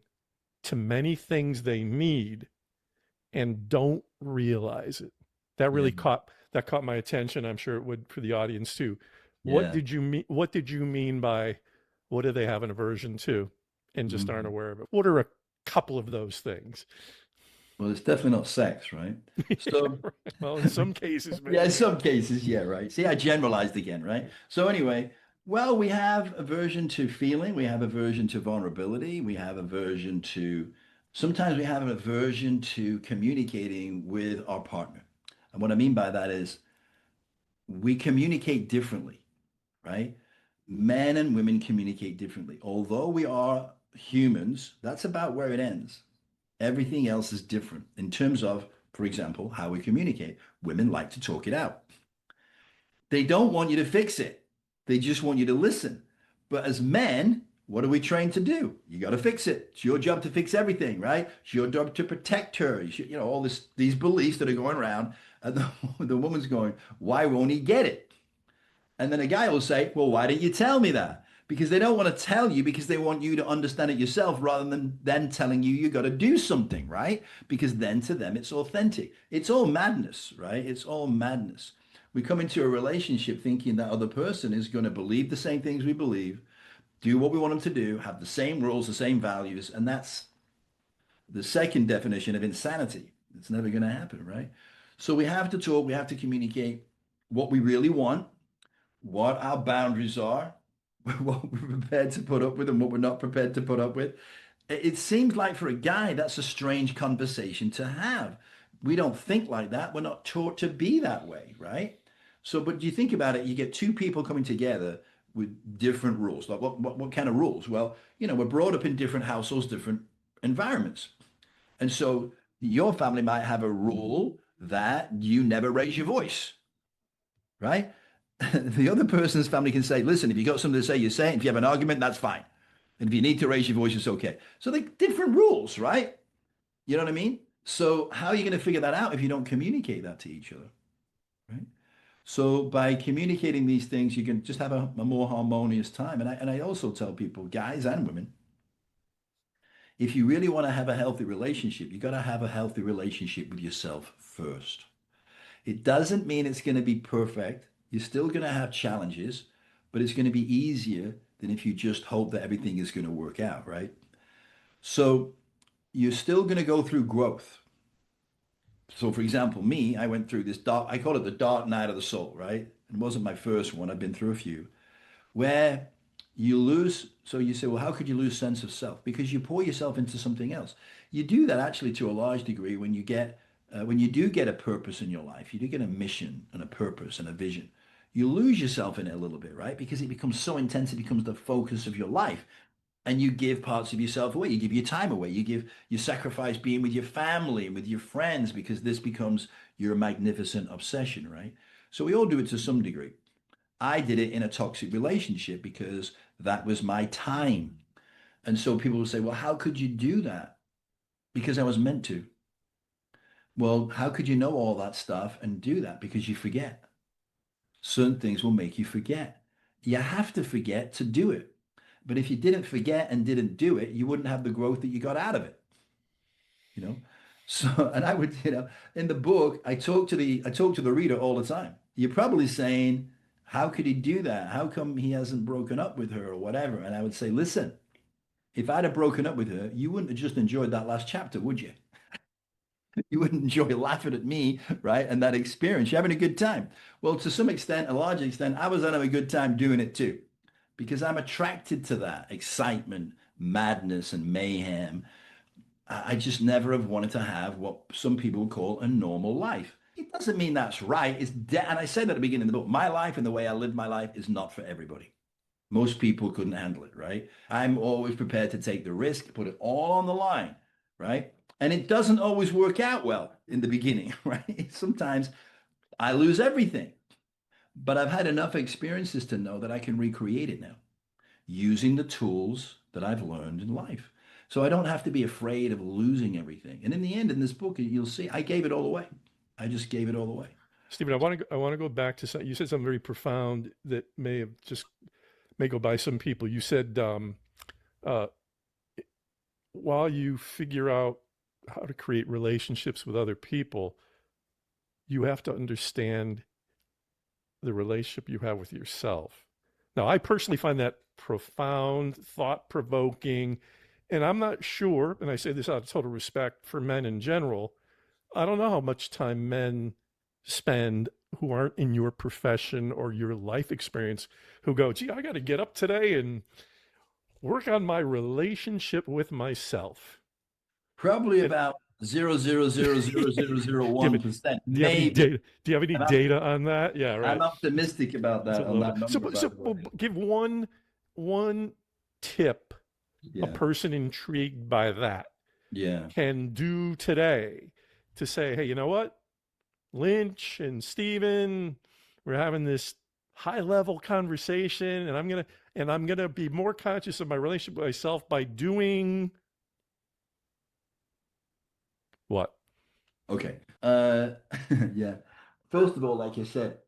to many things they need and don't realize it. That Yeah, really caught my attention. I'm sure it would for the audience too. What yeah. did you mean? What did you mean by what do they have an aversion to and just aren't Mhm. aware of it? What are a couple of those things? Well, it's definitely not sex, right? Yeah, So, right. Well, in some cases, yeah, in maybe. some cases, yeah, right. See, I generalized again, right? So anyway, well, we have aversion to feeling, we have aversion to vulnerability, we have aversion to, sometimes we have an aversion to communicating with our partner. And what I mean by that is we communicate differently, right? Men and women communicate differently. Although we are humans, that's about where it ends. Everything else is different in terms of, for example, how we communicate. Women like to talk it out. They don't want you to fix it. They just want you to listen. But as men, what are we trained to do? You got to fix it. It's your job to fix everything, right? It's your job to protect her. All these beliefs that are going around. And the woman's going, why won't he get it? And then a guy will say, well, why didn't you tell me that? Because they don't want to tell you because they want you to understand it yourself rather than then telling you got to do something, right? Because then to them, it's authentic. It's all madness, right? It's all madness. We come into a relationship thinking that other person is going to believe the same things we believe, do what we want them to do, have the same rules, the same values. And that's the second definition of insanity. It's never going to happen, right? So we have to talk, we have to communicate what we really want, what our boundaries are, what we're prepared to put up with and what we're not prepared to put up with. It seems like for a guy, that's a strange conversation to have. We don't think like that. We're not taught to be that way, right? So, but you think about it, you get two people coming together with different rules. Like what kind of rules? Well, we're brought up in different households, different environments. And so your family might have a rule that you never raise your voice, right? The other person's family can say, listen, if you got something to say, you say it. If you have an argument, that's fine. And if you need to raise your voice, it's okay. So they're different rules, right? You know what I mean? So how are you going to figure that out if you don't communicate that to each other, right? So by communicating these things, you can just have a more harmonious time. And I also tell people, guys and women, if you really want to have a healthy relationship, you got to have a healthy relationship with yourself first. It doesn't mean it's going to be perfect. You're still going to have challenges, but it's going to be easier than if you just hope that everything is going to work out, right? So you're still going to go through growth. So for example, me, I went through this dark, I call it the dark night of the soul, right? It wasn't my first one. I've been through a few where you lose. So you say, well, how could you lose sense of self? Because you pour yourself into something else. You do that actually to a large degree when you do get a purpose in your life, you do get a mission and a purpose and a vision. You lose yourself in it a little bit, right? Because it becomes so intense, it becomes the focus of your life. And you give parts of yourself away. You give your time away. You sacrifice being with your family and with your friends because this becomes your magnificent obsession, right? So we all do it to some degree. I did it in a toxic relationship because that was my time. And so people will say, well, how could you do that? Because I was meant to. Well, how could you know all that stuff and do that? Because you forget. Certain things will make you forget. You have to forget to do it. But if you didn't forget and didn't do it, you wouldn't have the growth that you got out of it, you know? So, and I would, in the book, I talk to the reader all the time. You're probably saying, how could he do that? How come he hasn't broken up with her or whatever? And I would say, listen, if I'd have broken up with her, you wouldn't have just enjoyed that last chapter, would you? You wouldn't enjoy laughing at me, right? And that experience, you're having a good time. Well, to some extent, a large extent, I was having a good time doing it too, because I'm attracted to that excitement, madness, and mayhem. I just never have wanted to have what some people call a normal life. It doesn't mean that's right. And I said at the beginning of the book, my life and the way I live my life is not for everybody. Most people couldn't handle it, right? I'm always prepared to take the risk, put it all on the line, right? And it doesn't always work out well in the beginning, right? Sometimes I lose everything. But I've had enough experiences to know that I can recreate it now using the tools that I've learned in life. So I don't have to be afraid of losing everything. And in the end, in this book, you'll see I gave it all away. I just gave it all away. Stephen, I want to go back to something you said, something very profound that may go by some people. You said uh, while you figure out how to create relationships with other people, you have to understand the relationship you have with yourself. Now, I personally find that profound, thought provoking, and I'm not sure, and I say this out of total respect for men in general, I don't know how much time men spend who aren't in your profession or your life experience who go, gee, I got to get up today and work on my relationship with myself. Probably And about 0.000001%, do you have any maybe. data? Do you have any And I'm data on that? Yeah, I'm right. optimistic about It's a that on little that bit. So, number, by the well, way. give one tip a Yeah, person intrigued by that yeah. can do today to say, hey, you know what? Lynch and Steven, we're having this high level conversation, and I'm gonna be more conscious of my relationship with myself by doing what? Okay. Yeah. First of all, like I said,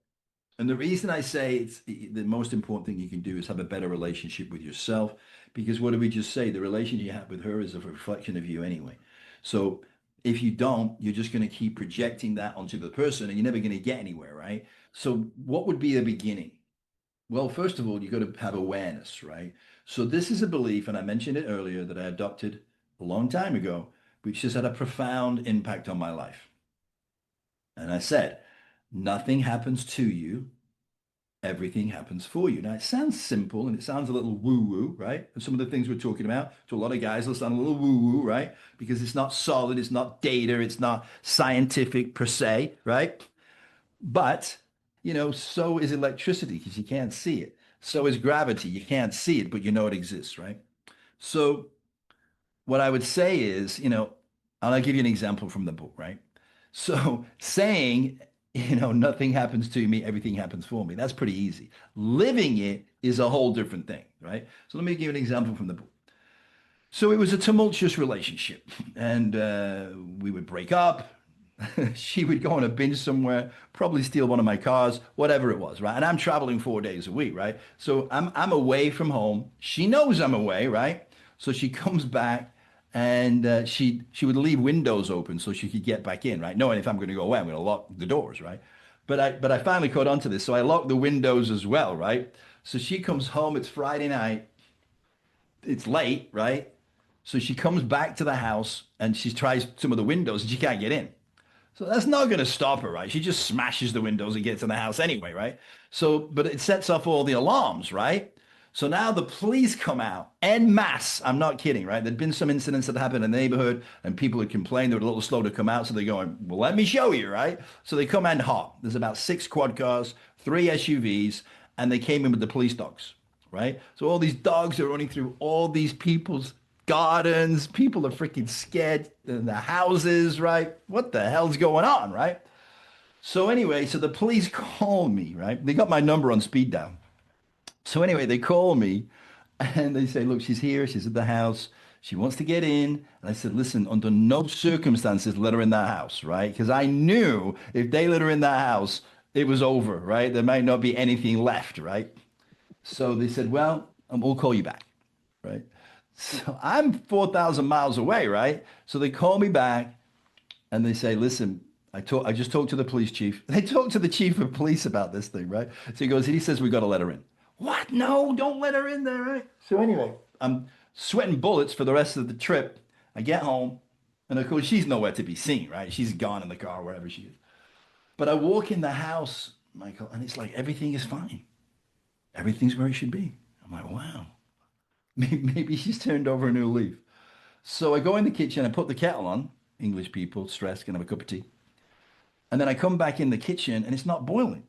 and the reason I say it's the most important thing you can do is have a better relationship with yourself, because what did we just say? The relationship you have with her is a reflection of you anyway. So if you don't, you're just going to keep projecting that onto the person and you're never going to get anywhere, right? So what would be the beginning? Well, first of all, you got to have awareness, right? So this is a belief, and I mentioned it earlier, that I adopted a long time ago, which has had a profound impact on my life. And I said, nothing happens to you, everything happens for you. Now, it sounds simple and it sounds a little woo-woo, right? And some of the things we're talking about to a lot of guys will sound a little woo-woo, right? Because it's not solid, it's not data, it's not scientific per se, right? But, so is electricity because you can't see it. So is gravity. You can't see it, but you know it exists, right? So what I would say is, and I'll give you an example from the book, right? So saying, nothing happens to me, everything happens for me, that's pretty easy. Living it is a whole different thing, right? So let me give you an example from the book. So it was a tumultuous relationship, and we would break up. She would go on a binge somewhere, probably steal one of my cars, whatever it was, right? And I'm traveling 4 days a week, right? So I'm away from home. She knows I'm away, right? So she comes back and she would leave windows open so she could get back in, right? Knowing if I'm going to go away, I'm going to lock the doors, right? But I finally caught on to this, so I locked the windows as well, right? So she comes home. It's Friday night. It's late, right? So she comes back to the house and she tries some of the windows and she can't get in. So that's not going to stop her, right? She just smashes the windows and gets in the house anyway, right? So, but it sets off all the alarms, right? So now the police come out en masse. I'm not kidding, right? There'd been some incidents that happened in the neighborhood and people had complained they were a little slow to come out. So they're going, well, let me show you, right? So they come in hot. There's about 6 quad cars, 3 SUVs, and they came in with the police dogs, right? So all these dogs are running through all these people's gardens. People are freaking scared in the houses, right? What the hell's going on, right? So anyway, so the police call me, right? They got my number on speed dial. So anyway, they call me and they say, look, she's here. She's at the house. She wants to get in. And I said, listen, under no circumstances let her in that house, right? Because I knew if they let her in that house, it was over, right? There might not be anything left, right? So they said, well, we'll call you back, right? So I'm 4,000 miles away, right? So they call me back and they say, listen, I just talked to the police chief. They talked to the chief of police about this thing, right? So he says, we got to let her in. What? No, don't let her in there, right? So anyway, I'm sweating bullets for the rest of the trip. I get home and of course she's nowhere to be seen, right? She's gone in the car, wherever she is. But I walk in the house, Michael, and it's like everything is fine. Everything's where it should be. I'm like, wow, maybe she's turned over a new leaf. So I go in the kitchen, I put the kettle on. English people, stressed, can have a cup of tea. And then I come back in the kitchen and it's not boiling.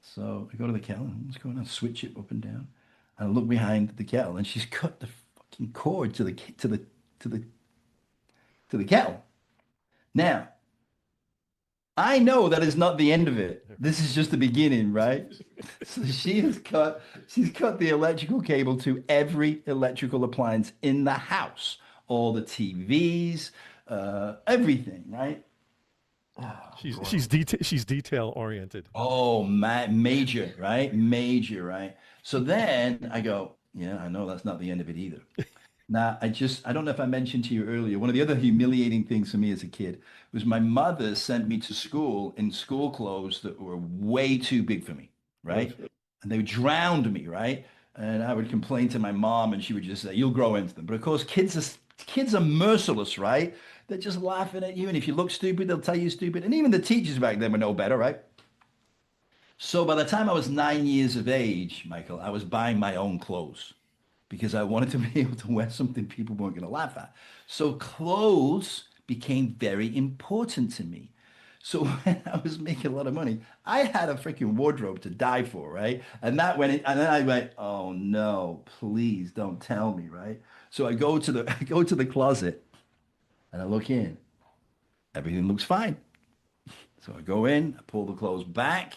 So I go to the kettle and what's going on? Switch it up and down. And I look behind the kettle and she's cut the fucking cord to the to the kettle. Now, I know that is not the end of it. This is just the beginning, right? So she's cut the electrical cable to every electrical appliance in the house, all the TVs, everything, right? She's detail oriented. Oh, major, right? Major, right? So then I go, yeah, I know that's not the end of it either. Now, I don't know if I mentioned to you earlier, one of the other humiliating things for me as a kid was my mother sent me to school in school clothes that were way too big for me, right? And they drowned me, right? And I would complain to my mom and she would just say, you'll grow into them. But of course, kids are merciless, right? They're just laughing at you. And if you look stupid, they'll tell you stupid. And even the teachers back then were no better, right? So by the time I was 9 years of age, Michael, I was buying my own clothes because I wanted to be able to wear something people weren't going to laugh at. So clothes became very important to me. So when I was making a lot of money, I had a freaking wardrobe to die for, right? And that went, and then I went, oh no, please don't tell me, right? So I go to the I go to the closet and I look in. Everything looks fine. So I go in, I pull the clothes back.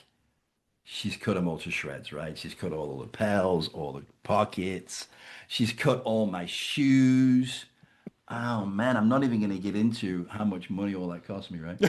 She's cut them all to shreds, right? She's cut all the lapels, all the pockets. She's cut all my shoes. Oh man, I'm not even going to get into how much money all that cost me, right?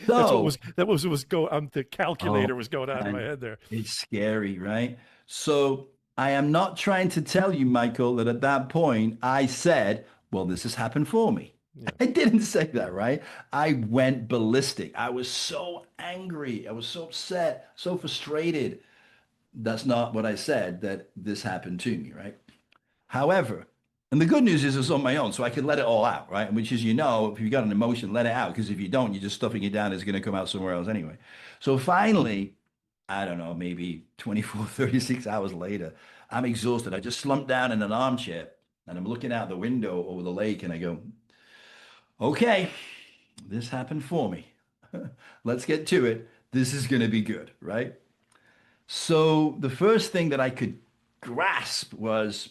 So, That was go the calculator oh was going on in my man, head there. it's scary, right? So I am not trying to tell you, Michael, that at that point I said, well, this has happened for me. Yeah. I didn't say that, right? I went ballistic. I was so angry. I was so upset, so frustrated. That's not what I said, that this happened to me, right? However, and the good news is it's on my own, so I can let it all out, right? Which is, if you got an emotion, let it out. Because if you don't, you're just stuffing it down. It's going to come out somewhere else anyway. So finally, I don't know, maybe 24, 36 hours later, I'm exhausted. I just slumped down in an armchair and I'm looking out the window over the lake and I go, okay, this happened for me. Let's get to it. This is going to be good, right? So the first thing that I could grasp was,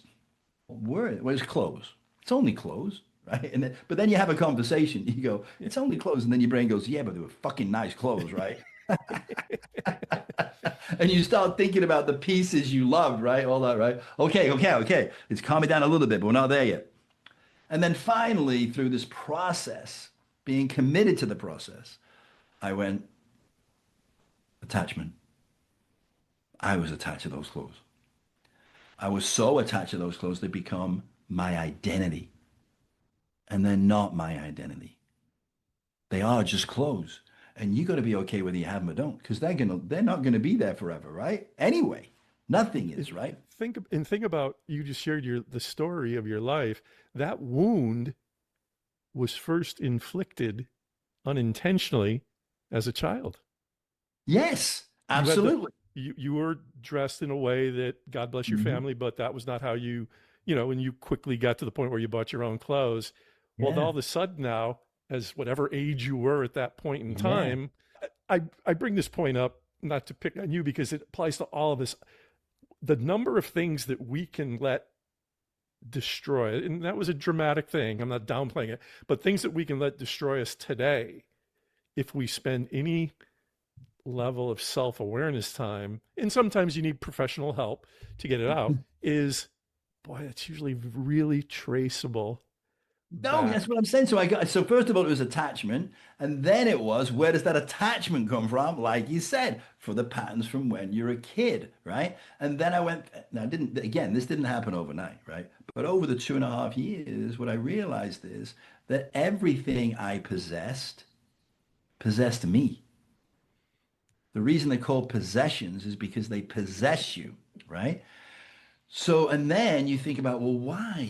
where's clothes? It's only clothes, right? But then you have a conversation. You go, it's only clothes. And then your brain goes, yeah, but they were fucking nice clothes, right? And you start thinking about the pieces you loved, right? All that, right? Okay. It's calming down a little bit, but we're not there yet. And then finally, through this process, being committed to the process, I went, attachment. I was attached to those clothes. I was so attached to those clothes, they become my identity. And they're not my identity. They are just clothes. And you got to be okay whether you have them or don't, because they're not gonna be there forever, right? Anyway, nothing is, right? Think about, you just shared the story of your life. That wound was first inflicted unintentionally as a child. Yes, You had the absolutely. you were dressed in a way that, God bless your Mhm. family, but that was not how and you quickly got to the point where you bought your own clothes. Well, all Yeah, of a sudden now, as whatever age you were at that point in yeah. time, I bring this point up not to pick on you because it applies to all of us. The number of things that we can let destroy, and that was a dramatic thing, I'm not downplaying it, but things that we can let destroy us today if we spend any level of self-awareness time, and sometimes you need professional help to get it out, is, boy, it's usually really traceable No, that's back. what I'm saying. So first of all, it was attachment, and then it was, where does that attachment come from? Like you said, for the patterns from when you're a kid, right? And then I went, now didn't again, this didn't happen overnight, right? But over the 2.5 years, what I realized is that everything I possessed me. The reason they're called possessions is because they possess you, right? So, and then you think about, well, why?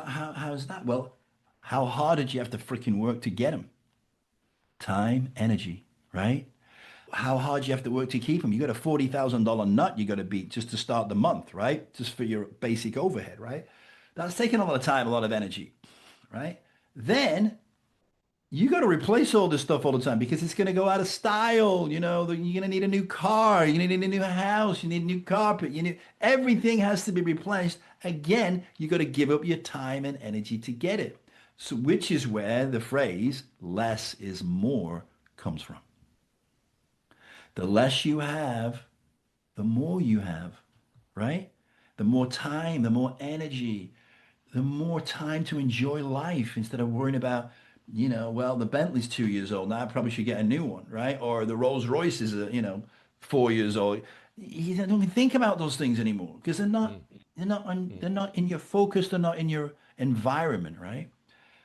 How's that? Well, how hard did you have to freaking work to get them? Time, energy, right? How hard you have to work to keep them? You got a $40,000 nut you got to beat just to start the month, right? Just for your basic overhead, right? That's taking a lot of time, a lot of energy, right? Then you got to replace all this stuff all the time because it's going to go out of style. You're going to need a new car. You need a new house. You need a new carpet. Everything has to be replenished. Again, you got to give up your time and energy to get it. So, which is where the phrase less is more comes from. The less you have, the more you have, right? The more time, the more energy, the more time to enjoy life instead of worrying about, well, the Bentley's 2 years old. Now I probably should get a new one, right? Or the Rolls Royce is, 4 years old. You don't even think about those things anymore because Mm, mm. they're not in your focus. They're not in your environment, right?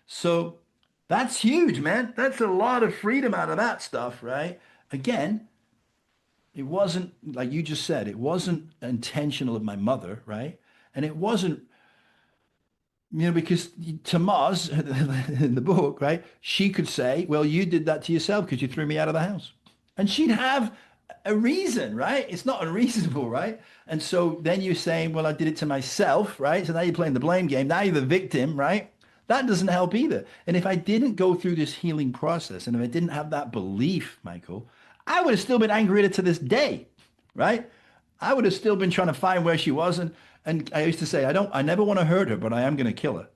So that's huge, man. That's a lot of freedom out of that stuff, right? Again, it wasn't like you just said, it wasn't intentional of my mother, right? And it wasn't, because to Mars in the book, right? She could say, well, you did that to yourself because you threw me out of the house. And she'd have a reason, right? It's not unreasonable, right? And so then you're saying, well, I did it to myself, right? So now you're playing the blame game. Now you're the victim, right? That doesn't help either. And if I didn't go through this healing process and if I didn't have that belief, Michael, I would have still been angry at her to this day, right? I would have still been trying to find where she was. And I used to say, I never want to hurt her, but I am going to kill her.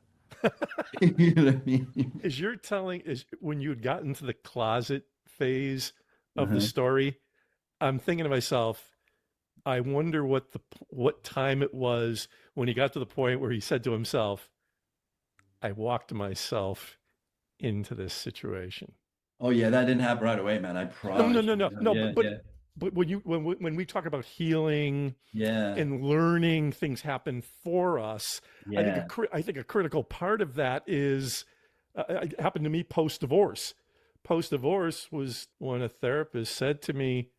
You know what I mean? Is when you had gotten to the closet phase of the Uh-huh. story, I'm thinking to myself, I wonder what time it was when he got to the point where he said to himself, I walked myself into this situation. Oh yeah, that didn't happen right away, man. I No, no, promise no, you. no, no. Yeah, yeah, But when we talk about healing yeah, and learning things happen for us, yeah, I think a critical part of that is it happened to me post divorce. Post divorce was when a therapist said to me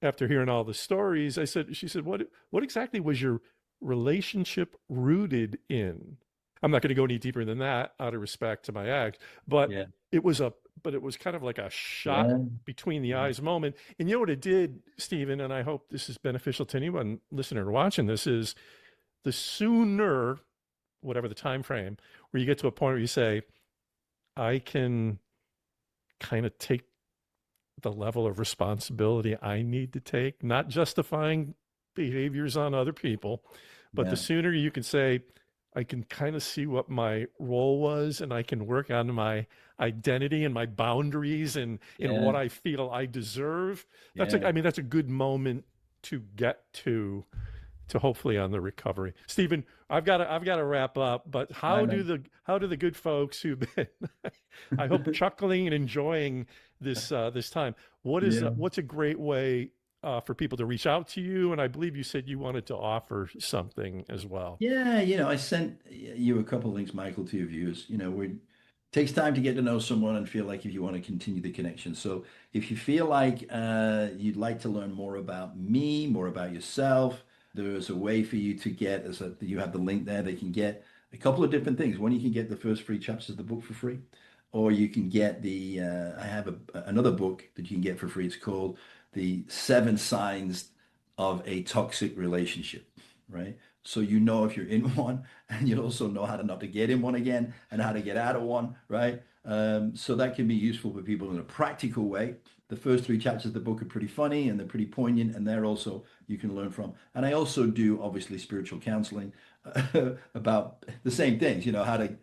after hearing all the stories, she said, what exactly was your relationship rooted in? I'm not going to go any deeper than that out of respect to my ex, but yeah, it was a but it was kind of like a shot yeah, between the eyes moment. And you know what it did, Stephen, and I hope this is beneficial to anyone listening or watching this, is the sooner, whatever the time frame, where you get to a point where you say, I can kind of take the level of responsibility I need to take, not justifying behaviors on other people, but the yeah, sooner you can say, I can kind of see what my role was and I can work on my identity and my boundaries and in yeah, what I feel I deserve. yeah. I mean, that's a good moment to get to hopefully on the recovery. Stephen, I've got to wrap up, but All right, man. how do the good folks who've been I hope chuckling and enjoying this time. Yeah. What's a great way for people to reach out to you? And I believe you said you wanted to offer something as well. Yeah, I sent you a couple of links, Michael, to your viewers. We takes time to get to know someone and feel like if you want to continue the connection. So if you feel like you'd like to learn more about me, more about yourself, there's a way for you to get, you have the link there. They can get a couple of different things. One, you can get the first 3 chapters of the book for free, or you can get I have another book that you can get for free. It's called The 7 Signs of a Toxic Relationship, right? So if you're in one, and you'll also know how to not to get in one again and how to get out of one, right? So that can be useful for people in a practical way. The first 3 chapters of the book are pretty funny and they're pretty poignant, and they're also you can learn from. And I also do obviously spiritual counseling about the same things, how to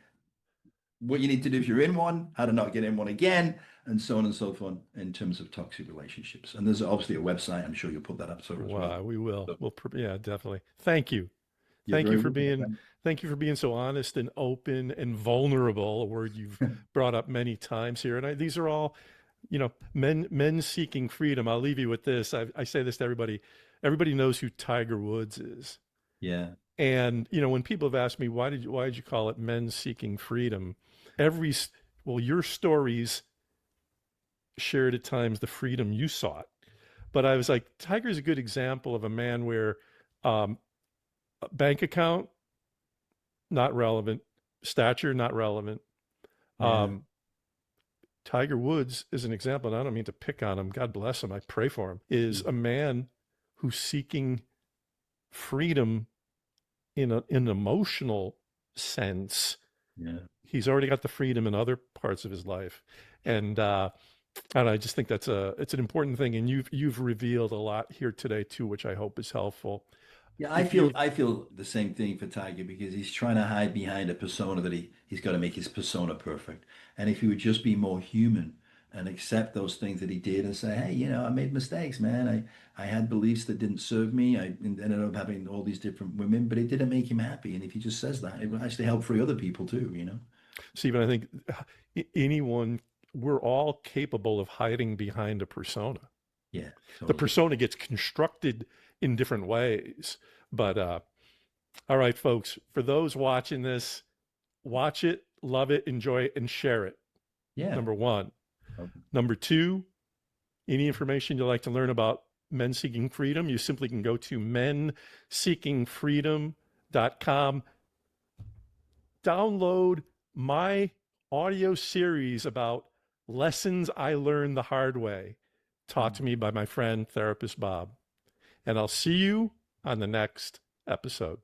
what you need to do if you're in one, how to not get in one again, and so on and so forth in terms of toxic relationships. And there's obviously a website. I'm sure you'll put that up so as well. Wow, we will. So Yeah, definitely. Thank you. you're very welcome, my friend. Thank you for being so honest and open and vulnerable, a word you've brought up many times here. And these are all, men seeking freedom. I'll leave you with this. I say this to everybody. Everybody knows who Tiger Woods is. Yeah, And, when people have asked me, why did you call it men seeking freedom? Your stories shared at times the freedom you sought. But I was like, Tiger's a good example of a man where bank account, not relevant. Stature, not relevant. yeah, Um, Tiger Woods is an example, and I don't mean to pick on him. God bless him. I pray for him. Is a man who's seeking freedom in an emotional sense. yeah. He's already got the freedom in other parts of his life, and I just think it's an important thing. And you've revealed a lot here today too, which I hope is helpful. Yeah, If you, I feel the same thing for Tiger because he's trying to hide behind a persona that he's got to make his persona perfect. And if he would just be more human and accept those things that he did and say, hey, I made mistakes, man. I had beliefs that didn't serve me. I ended up having all these different women, but it didn't make him happy. And if he just says that, it will actually help free other people too. Stephen, I think anyone, we're all capable of hiding behind a persona. Yeah, The totally. persona gets constructed in different ways. But all right, folks, for those watching this, watch it, love it, enjoy it, and share it. Yeah. Number one. Okay. Number two, any information you'd like to learn about Men Seeking Freedom, you simply can go to menseekingfreedom.com. Download my audio series about lessons I learned the hard way, taught to me by my friend, therapist Bob. And I'll see you on the next episode.